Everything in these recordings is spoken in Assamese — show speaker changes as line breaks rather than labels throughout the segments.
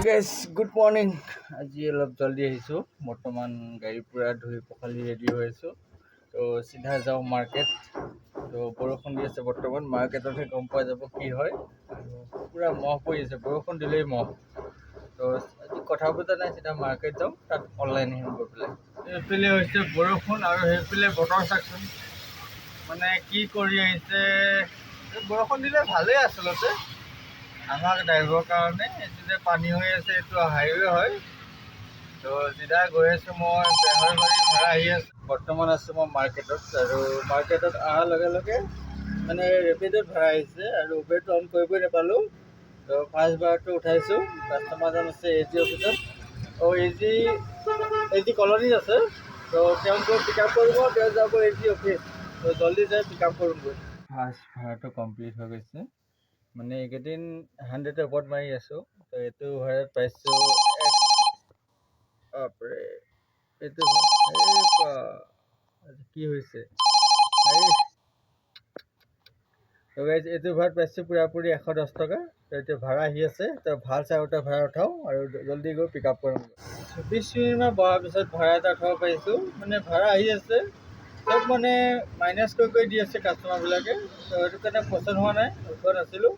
Guys good morning. আজি অলপ জল্দি আহিছোঁ। বৰ্তমান গাড়ী পূৰা ধুই পখালি ৰেডি হৈ আছোঁ। তো চিধা যাওঁ মাৰ্কেট। তো বৰষুণ দি আছে বৰ্তমান, মাৰ্কেটতহে গম পোৱা যাব কি হয়। আৰু পূৰা মহ পৰি আছে, বৰষুণ দিলেই মহ। তো আজি কথা পতা নাই, চিধা মাৰ্কেট যাওঁ, তাত অনলাইন আহিম গৈ পেলাই। এইফালে হৈছে বৰষুণ আৰু সেইফালে বতৰ চাওকচোন, মানে কি কৰি আহিছে। বৰষুণ দিলে ভালেই আচলতে আমাক ড্ৰাইভৰ কাৰণে। এইটো যে পানী হৈ আছে, এইটো হাইৱে হয়। তো চিধা গৈ আছোঁ মই, বেহাৰবাৰী ভাড়া আহি আছোঁ। বৰ্তমান আছোঁ মই মাৰ্কেটত, আৰু মাৰ্কেটত অহাৰ লগে লগে মানে ৰেপিডত ভাড়া আহিছে আৰু উবেৰটো অন কৰিবই নাপালোঁ। তো ফাৰ্ষ্ট বাৰটো উঠাইছোঁ। কাষ্টমাৰজন আছে এজি অফিচত, এজি কলনীত আছে। তো তেওঁক গৈ পিক আপ কৰিব, তেওঁ যাব এজি অফিচ। তো জল্দি যাই পিক আপ কৰোঁগৈ। ফাৰ্ষ্ট ভাড়াটো কমপ্লিট হৈ গৈছে, মানে এইকেইদিন 100ৰ ওপৰত মাৰি আছোঁ। তো এইটো ভাড়াত পাইছোঁ এইটো কি হৈছে তো গাইজ, এইটো ভাড়াত পাইছোঁ পূৰাপূৰি 110 টকা। তো এইটো ভাড়া আহি আছে, তো ভাল চাই এটা ভাড়া উঠাওঁ আৰু জল্দি গৈ পিক আপ কৰোঁ। 20 মিনিটমান বহাৰ পিছত ভাড়া এটা উঠাব পাৰিছোঁ। মানে ভাড়া আহি আছে, চব মানে মাইনাছ কৰি দি আছে কাষ্টমাৰবিলাকে। তো সেইটো কাৰণে পচন্দ হোৱা নাই, উঠোৱা নাছিলোঁ।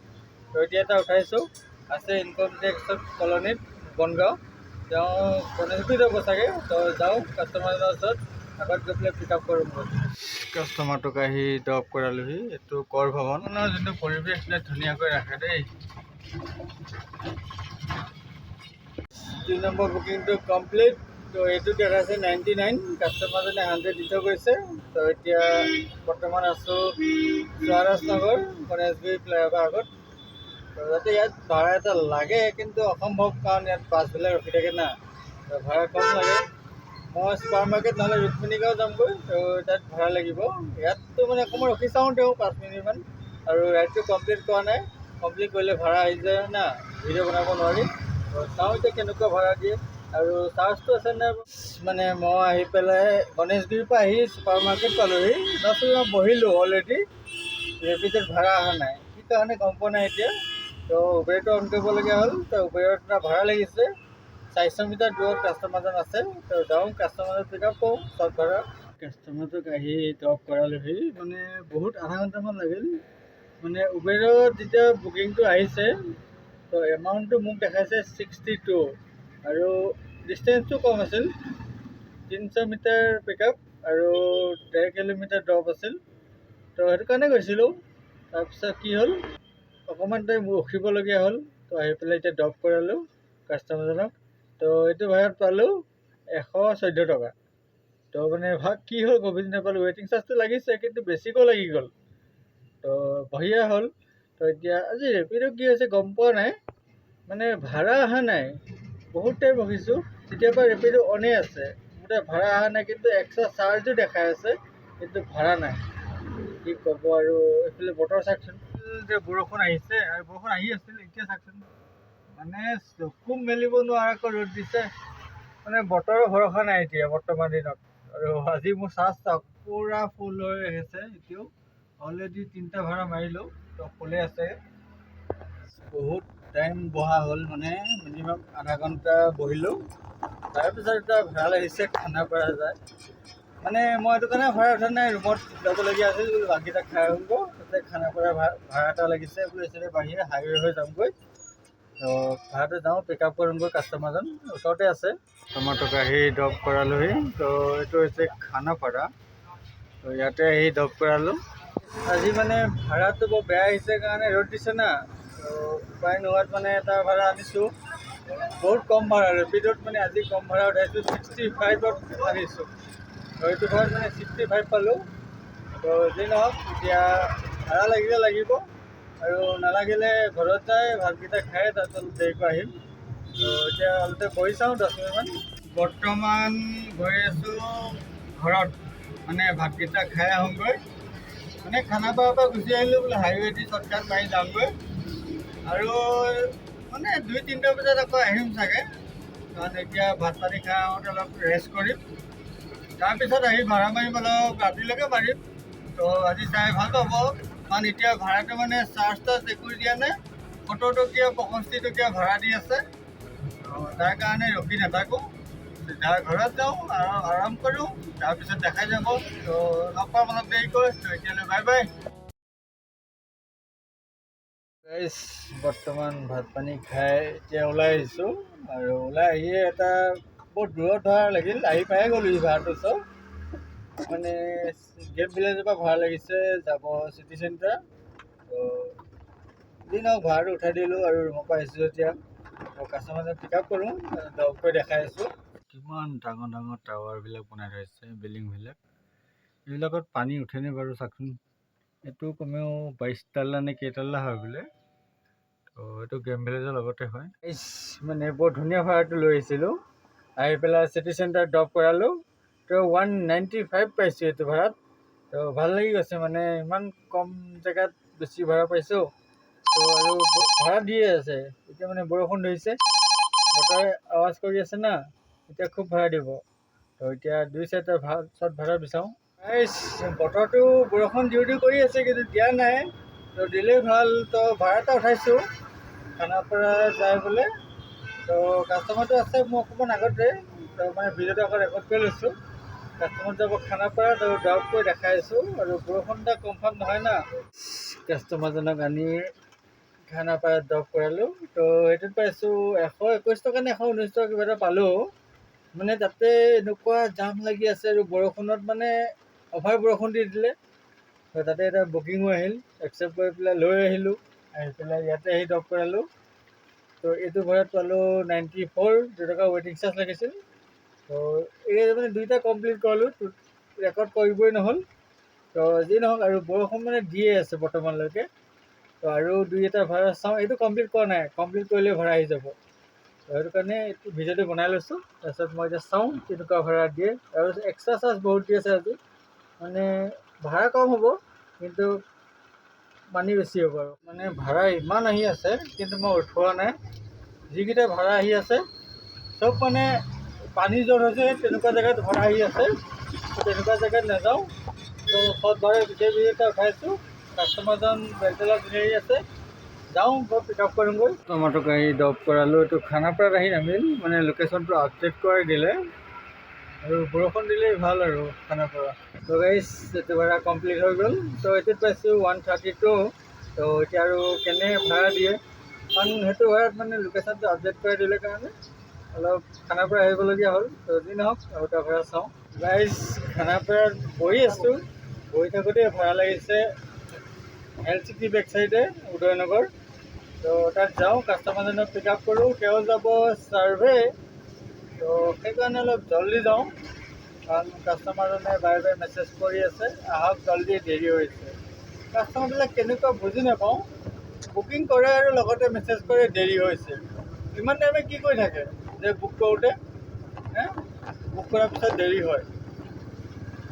তো এতিয়া এটা উঠাইছোঁ, আছে ইনকম টেক্সত কলনীত বনগাঁও। তেওঁ গণেশগুৰি যাব চাগে। তো যাওঁ কাষ্টমাৰজনৰ ওচৰত, আগত গৈ পেলাই পিক আপ কৰোঁ। কাষ্টমাৰটোক আহি ড্ৰপ কৰালোহি। এইটো কৰ ভৱনৰ যোনটো পৰিৱেশ ধুনীয়াকৈ ৰাখে দেই। 3 নম্বৰ বুকিংটো কমপ্লিট। তো এইটো দেখাইছে 99, কাষ্টমাৰজনে 100 দি থৈ গৈছে। তো এতিয়া বৰ্তমান আছোঁ চুৱাৰাজ নগৰ গণেশগুৰি ফ্লাইঅভাৰ আগত। তো যাতে ইয়াত ভাড়া এটা লাগে, কিন্তু অসম্ভৱ, কাৰণ ইয়াত বাছবিলাক ৰখি থাকে না। তো ভাড়া কম লাগে। মই চুপাৰ মাৰ্কেট নহ'লে ৰুক্মিণী গাঁও যামগৈ, তো তাত ভাড়া লাগিব। ইয়াততো মানে অকণমান ৰখি চাওঁ, তেওঁ 5 মিনিটমান। আৰু ৰাইডটো কমপ্লিট কৰা নাই, কমপ্লিট কৰিলে ভাড়া আহি যায় না, ভিডিঅ' বনাব নোৱাৰি। তো চাওঁ এতিয়া কেনেকুৱা ভাড়া দিয়ে, আৰু চাৰ্জটো আছে নাই। মানে মই আহি পেলাই গণেশগুৰিৰ পৰা আহি চুপাৰ মাৰ্কেট পালোঁহি। 10 মিনিট বহিলোঁ অলৰেডি, ৰেপিডত ভাড়া অহা নাই, কি কাৰণে গম পোৱা নাই এতিয়া। তো উবেৰটো অন কৰিবলগীয়া হ'ল। তো উবেৰত এটা ভাড়া লাগিছে, 400 মিটাৰ দূৰত কাষ্টমাৰজন আছে। তো যাওঁ কাষ্টমাৰক পিক আপ কৰোঁ, চব ভাড়া। কাষ্টমাৰটোক আহি ড্ৰপ কৰালোহি, মানে বহুত আধা ঘণ্টামান লাগিল। মানে উবেৰত যেতিয়া বুকিংটো আহিছে, তো এমাউণ্টটো মোক দেখাইছে 62, আৰু ডিষ্টেঞ্চটো কম আছিল, 300 মিটাৰ পিক আপ আৰু 1.5 কিলোমিটাৰ ড্ৰপ আছিল। তো সেইটো কাৰণে গৈছিলোঁ। তাৰপিছত কি হ'ল, অকণমান টাইম ৰখিবলগীয়া হ'ল। তো আহি পেলাই এতিয়া ড্ৰপ কৰালোঁ কাষ্টমাৰজনক। তো এইটো ভাড়াত পালোঁ 114 টকা। তো মানে কি হ'ল বুজি নাপালোঁ, ৱেইটিং চাৰ্জটো লাগিছে, কিন্তু বেছিকৈ লাগি গ'ল। তো বঢ়িয়া হ'ল। তো এতিয়া আজি ৰেপিডো কি হৈছে গম পোৱা নাই, মানে ভাড়া অহা নাই। বহুত টাইম ৰখিছোঁ, তেতিয়াৰ পৰা ৰেপিডো অনেই আছে, মুঠতে ভাড়া অহা নাই। কিন্তু এক্সট্ৰা চাৰ্জো দেখাই আছে, কিন্তু ভাড়া নাই। কি ক'ব আৰু। এইফালে বতৰ চাওকচোন, যে বৰষুণ আহিছে, আৰু বৰষুণ আহি আছিল। এতিয়া চাওকচোন, মানে চকু মেলিব নোৱাৰাকৈ ৰ'দ দিছে। মানে বতৰৰ ভৰসা নাই এতিয়া বৰ্তমান দিনত। আৰু আজি মোৰ চাৰ্জ চাওক, পূৰা ফুল হৈ আহিছে। এতিয়াও অলৰেডি 3টা ভাড়া মাৰিলোঁ, তো ফুলে আছে। বহুত টাইম বহা হ'ল, মানে মিনিমাম আধা ঘণ্টা বহিলোঁ। তাৰপিছত এটা ভাড়া লাগিছে খানাপাৰা যায়। মানে মই এইটো কাৰণে ভাড়া উঠা নাই, ৰুমত যাবলগীয়া আছিল, বাকীটা খাই আহোঁগৈ। তাতে খানাপাৰা ভাড়া এটা লাগিছে, বোলো এইফালে বাহিৰে হাইৱে হৈ যামগৈ। তো ভাড়াটো যাওঁ, পিক আপ কৰোঁগৈ, কাষ্টমাৰজন ওচৰতে আছে। কাষ্টমাৰটোক আহি ড্ৰপ কৰালোহি। তো এইটো হৈছে খানাপাৰা। তো ইয়াতে আহি ড্ৰপ কৰালোঁ। আজি মানে ভাড়াটো বৰ বেয়া আহিছে, কাৰণে ৰ'দ দিছে না। তো উপায় নোহোৱাত মানে এটা ভাড়া আনিছোঁ, বহুত কম ভাড়া। ৰেপিডত মানে আজি কম ভাড়া উঠাইছোঁ, 65ত আনিছোঁ। তো এইটো ভাড়াত মানে 65 পালোঁ। তো যি নহওক, এতিয়া ভাড়া লাগিলে লাগিব, আৰু নালাগিলে ঘৰত যাই ভাতকেইটা খাই তাৰপিছত দেৰিকৈ আহিম। তো এতিয়া অলপতে বহি চাওঁ 10 মিনিটমান। বৰ্তমান গৈ আছোঁ ঘৰত, মানে ভাতকেইটা খাই আহোঁগৈ। মানে খানাপাৰাৰ পৰা গুচি আহিলোঁ, বোলে হাইৱেদি শ্বৰ্টকাট মাৰি যামগৈ। আৰু মানে 2-3টা বজাত আকৌ আহিম চাগে, কাৰণ এতিয়া ভাত পানী খাই আহোঁতে অলপ ৰেষ্ট কৰিম। তাৰপিছত আহি ভাড়া মাৰিম, অলপ ৰাতিলৈকে মাৰিম। তো আজি চাই ভাল পাব, কাৰণ এতিয়া ভাড়াটো মানে চাৰ্জ তাৰ্জ একো দিয়া নাই, 70 টকীয়া 65 টকীয়া ভাড়া দি আছে। তাৰ কাৰণে ৰখি নাথাকোঁ, তাৰ ঘৰত যাওঁ আৰু আৰাম কৰোঁ, তাৰপিছত দেখাই যাব। তো লগ পাম অলপ দেৰিকৈ। তো এতিয়ালৈ বাই বাই। গাইজ বৰ্তমান ভাত পানী খাই এতিয়া ওলাই আহিছোঁ, আৰু ওলাই আহিয়ে এটা বহুত দূৰত ভাড়া লাগিল, আহি পায়ে গ'লোঁ এই ভাড়াটো চব মানে গেপ ভিলেজৰ পৰা ভাড়া লাগিছে যাব চিটি চেণ্টাৰ। তো যি নহওক ভাড়াটো উঠাই দিলোঁ আৰু ৰুমৰ পৰা আহিছোঁ এতিয়া। কাষ্টমাৰক পিক আপ কৰোঁ, ডবকৈ দেখাই আছোঁ। কিমান ডাঙৰ ডাঙৰ টাৱাৰবিলাক বনাই থৈছে, বিল্ডিংবিলাক, এইবিলাকত পানী উঠেনে বাৰু চাওকচোন। এইটো কমেও 22 তাল্লা নে কেইতাল্লা হয় বোলে। তো এইটো গেম ভিলেজৰ লগতে হয়। মানে বৰ ধুনীয়া ভাড়াটো লৈ আহিছিলোঁ, আহি পেলাই চিটি চেণ্টাৰ ড্ৰপ কৰালোঁ। তো 195 পাইছোঁ এইটো ভাড়াত। তো ভাল লাগি গৈছে, মানে ইমান কম জেগাত বেছি ভাড়া পাইছোঁ। তো আৰু ভাড়া দিয়ে আছে, এতিয়া মানে বৰষুণ ধৰিছে, বতৰে আৱাজ কৰি আছে না, এতিয়া খুব ভাড়া দিব। তো এতিয়া 2-4টা ভাড়া বিচাৰোঁ। বতৰটো বৰষুণ দিওঁ দিওঁ কৰি আছে, কিন্তু দিয়া নাই। তো দিলেই ভাল। তো ভাড়া এটা উঠাইছোঁ খানাপাৰা যায় বোলে। তো কাষ্টমাৰটো আছে মোৰ অকণমান আগতে, তো মানে ভিডিঅ'টো আকৌ ৰেকৰ্ড কৰি লৈছোঁ। কাষ্টমাৰ যাব খানাপাৰা, তো ড্ৰপকৈ দেখাই আছোঁ, আৰু বৰষুণ এটা কনফাৰ্ম নহয় না। কাষ্টমাৰজনক আনি খানাপাৰাত ড্ৰপ কৰালোঁ। তো সেইটোত পাইছোঁ 121 টকা নে 119 টকা কিবা এটা পালোঁ। মানে তাতে এনেকুৱা জাম লাগি আছে, আৰু বৰষুণত মানে অভাৰ বৰষুণ দি দিলে। তো তাতে এটা বুকিঙো আহিল, একচেপ্ট কৰি পেলাই লৈ আহিলোঁ, আহি পেলাই ইয়াতে আহি ড্ৰপ কৰালোঁ। তো এইটো ভাড়াত পালোঁ 94 টকা ৱেইটিং চাৰ্জ লাগিছিল। তো এই মানে 2টা কমপ্লিট কৰালোঁ, ৰেকৰ্ড কৰিবই নহ'ল। তো যি নহওক, আৰু বৰষুণ মানে দিয়ে আছে বৰ্তমানলৈকে। তো আৰু 2-এটা ভাড়া চাওঁ, এইটো কমপ্লিট কৰা নাই, কমপ্লিট কৰিলে ভাড়া আহি যাব। তো সেইটো কাৰণে এইটো ভিডিঅ'টো বনাই লৈছোঁ। তাৰপিছত মই এতিয়া চাওঁ কেনেকুৱা ভাড়া দিয়ে, আৰু এক্সট্ৰা চাৰ্জ বহুত দি আছে আজি। মানে ভাড়া কম হ'ব, কিন্তু পানী বেছি হ'ব। আৰু মানে ভাড়া ইমান আহি আছে, কিন্তু মই উঠোৱা নাই। যিকেইটা ভাড়া আহি আছে চব মানে পানী য'ত হৈছে তেনেকুৱা জেগাত ভাড়া আহি আছে। তো তেনেকুৱা জেগাত নাযাওঁ। তো সৎ ভাড়া বিচাৰি এটা উঠাইছোঁ। কাষ্টমাৰজন বেলতলা তিনিআলি আছে, যাওঁ গৈ পিক আপ কৰিমগৈ। টমাটো গাড়ী ড্ৰপ কৰালোঁ, এইটো খানাপাৰাত আহি নামিল, মানে লোকেশ্যনটো আপডেট কৰাই দিলে, আৰু বৰষুণ দিলেই ভাল আৰু খানাপাৰা। তো গাইজ এইটো ভাড়া কমপ্লিট হৈ গ'ল। তো এইটোত পাইছোঁ 132। তো এতিয়া আৰু কেনে ভাড়া দিয়ে, কাৰণ সেইটো ভাড়াত মানে লোকেশ্যনটো আপডেট কৰাই দিলে কাৰণে অলপ খানাপাৰা আহিবলগীয়া হ'ল। তো যি নহওক আৰু এটা ভাড়া চাওঁ। গাইজ খানাপাৰাত বহি আছোঁ, বহি থাকোঁতে ভাড়া লাগিছে LCT বেক চাইডে উদয়নগৰ। তো তাত যাওঁ, কাষ্টমাৰজনক পিক আপ কৰোঁ, তেওঁ যাব ছাৰ্ভে। তো সেইকাৰণে অলপ জল্দি যাওঁ, কাৰণ কাষ্টমাৰজনে বাৰে বাৰে মেছেজ কৰি আছে আহক জল্দি, দেৰি হৈছে। কাষ্টমাৰবিলাক কেনেকুৱা বুজি নাপাওঁ, বুকিং কৰে আৰু লগতে মেছেজ কৰে দেৰি হৈছে। ইমান টাইমে কি কৰি থাকে যে বুক কৰোঁতে, বুক কৰাৰ পিছত দেৰি হয়।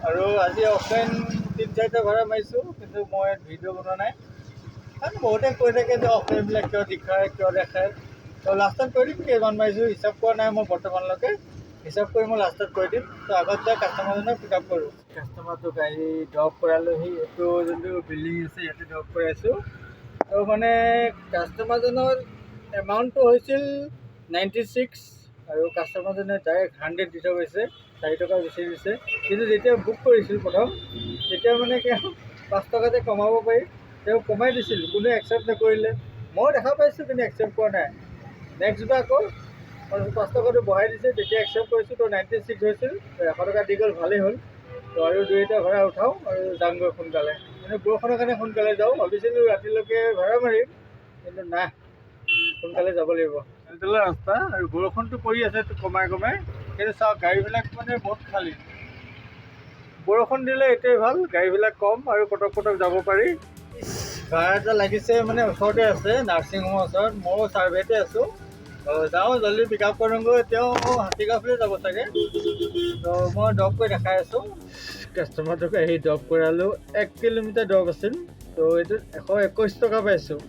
আৰু আজি অফলাইন 3-4টা ভাড়া মাৰিছোঁ, কিন্তু মই ভিডিঅ' বনোৱা নাই, কাৰণ বহুতে কৈ থাকে যে অফলাইনবিলাক কিয় দেখায়। তো লাষ্টত কৈ দিম কেইমান মাৰিছোঁ, হিচাপ কৰা নাই মই বৰ্তমানলৈকে, হিচাপ কৰি মই লাষ্টত কৈ দিম। তো আগত যায় কাষ্টমাৰজনক পিক আপ কৰোঁ। কাষ্টমাৰটো গাড়ী ড্ৰপ কৰালোহি, এইটো যোনটো বিল্ডিং আছে ইয়াতে ড্ৰপ কৰাইছোঁ। তো মানে কাষ্টমাৰজনৰ এমাউণ্টটো হৈছিল 96, আৰু কাষ্টমাৰজনে ডাইৰেক্ট 100 দি থৈ গৈছে, 4 টকা বেছি দিছে। কিন্তু যেতিয়া বুক কৰিছিল প্ৰথম, তেতিয়া মানে কি 5 টকাতে কমাব পাৰি, তেওঁ কমাই দিছিল, কোনে একচেপ্ট নকৰিলে। মই দেখা পাইছোঁ, কিন্তু একচেপ্ট কৰা নাই। নেক্সট বাৰ আকৌ 5 টকাটো বঢ়াই দিছে, তেতিয়া একচেপ্ট কৰিছোঁ। তো 96 হৈছিল, 100 টকা দি গ'ল, ভালেই হ'ল। তো আৰু 2-এটা ভাড়া উঠাওঁ আৰু যামগৈ সোনকালে। মানে বৰষুণৰ কাৰণে সোনকালে যাওঁ, ভাবিছিলোঁ ৰাতিলৈকে ভাড়া মাৰিম, কিন্তু নাই, সোনকালে যাব লাগিব। বেলতলা ৰাস্তা, আৰু বৰষুণটো পৰি আছে কমাই কমাই, কিন্তু চাওক গাড়ীবিলাক মানে বহুত খালী। বৰষুণ দিলে এইটোৱে ভাল, গাড়ীবিলাক কম আৰু পটক পটক যাব পাৰি। ভাড়া এটা লাগিছে, মানে ওচৰতে আছে, নাৰ্ছিং হোমৰ ওচৰত। ময়ো ছাৰ্ভেতে আছোঁ, যাওঁ জল্দি পিক আপ কৰোঁগৈ। তেওঁ হাতীগাঁও ফালে যাব চাগে, তো মই ড্ৰপ কৰি দেখাই আছোঁ। কাষ্টমাৰটোক আহি ড্ৰপ কৰালোঁ, 1 কিলোমিটাৰ ড্ৰপ আছিল। তো এইটোত 121 টকা পাইছোঁ।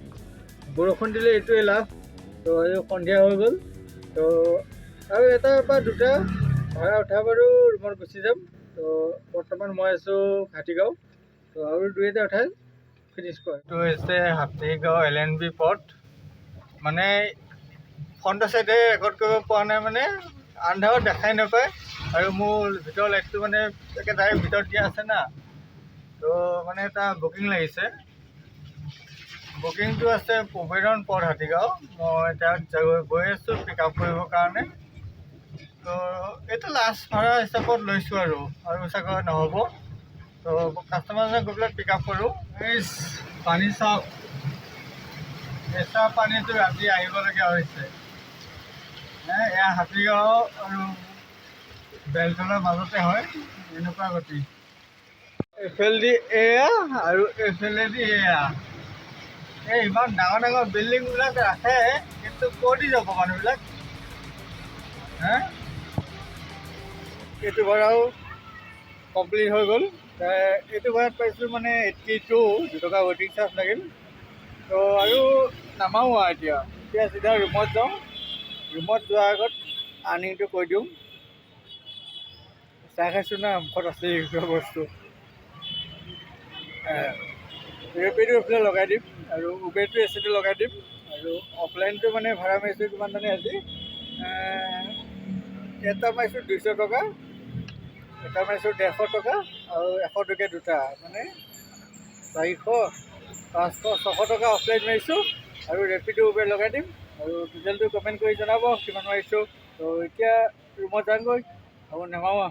বৰষুণ দিলে এইটোৱে লাভ। তো এই সন্ধিয়া হৈ গ'ল, তো আৰু 1টাৰ পৰা 2টা ভাড়া উঠাম আৰু ৰুমত গুচি যাম। তো বৰ্তমান মই আছোঁ হাতীগাঁও, তো আৰু 2-এটা উঠাই ফিনিছ কৰে। এইটো হৈছে হাতীগাঁও LNB পথ, মানে ফ্ৰণ্টৰ ছাইডে ৰেকৰ্ড কৰিব পৰা নাই মানে আন্ধাৰত দেখাই নাপায় আৰু মোৰ ভিতৰৰ লাইটটো মানে একে ডাইৰেক্ট ভিতৰত দিয়া আছে না তো মানে এটা বুকিং লাগিছে বুকিংটো আছে পবেৰণ পথ হাতীগাঁও মই তাত গৈ আছোঁ পিক আপ কৰিবৰ কাৰণে তো এইটো লাষ্ট ভাড়া হিচাপত লৈছোঁ আৰু চাগৈ নহ'ব তো কাষ্টমাৰজনে গৈ পেলাই পিক আপ কৰোঁ এই পানী চাওক প্ৰেছাৰ পানীটো ৰাতি আহিবলগীয়া হৈছে এয়া হাতীগাঁও আৰু বেলতলাৰ মাজতে হয় এনেকুৱা গতি এইফালেদি এয়া আৰু এইফালেদি এয়া এই ইমান ডাঙৰ ডাঙৰ বিল্ডিংবিলাক ৰাখে কিন্তু ক'ত যাব মানুহবিলাক হে এইটো ভাড়াও কমপ্লিট হৈ গ'ল এইটো ভাড়াত পাইছোঁ মানে 82 2 টকা ৱেটিং চাৰ্জ লাগিল তো আৰু নামাওঁ আৰু এতিয়া চিধা ৰুমত যাওঁ ৰুমত যোৱাৰ আগত আৰ্নিংটো কৈ দিওঁ চাহ খাইছোঁ না মুখত আছে এইবিলাক বস্তু ৰেপিডো এইফালে লগাই দিম আৰু উবেৰটো এচিটো লগাই দিম আৰু অফলাইনটো মানে ভাড়া মাৰিছোঁ কিমান মানে আজি এটা মাৰিছোঁ 200 টকা এটা মাৰিছোঁ 150 টকা আৰু 100 টকীয়া দুটা মানে 400 500 600 টকা অফলাইন মাৰিছোঁ আৰু ৰেপিডো উবেৰ লগাই দিম আৰু ডিটেইলটো কমেণ্ট কৰি জনাব কিমান মাৰিছোঁ তো এতিয়া ৰুমত যামগৈ আৰু নেমাওঁ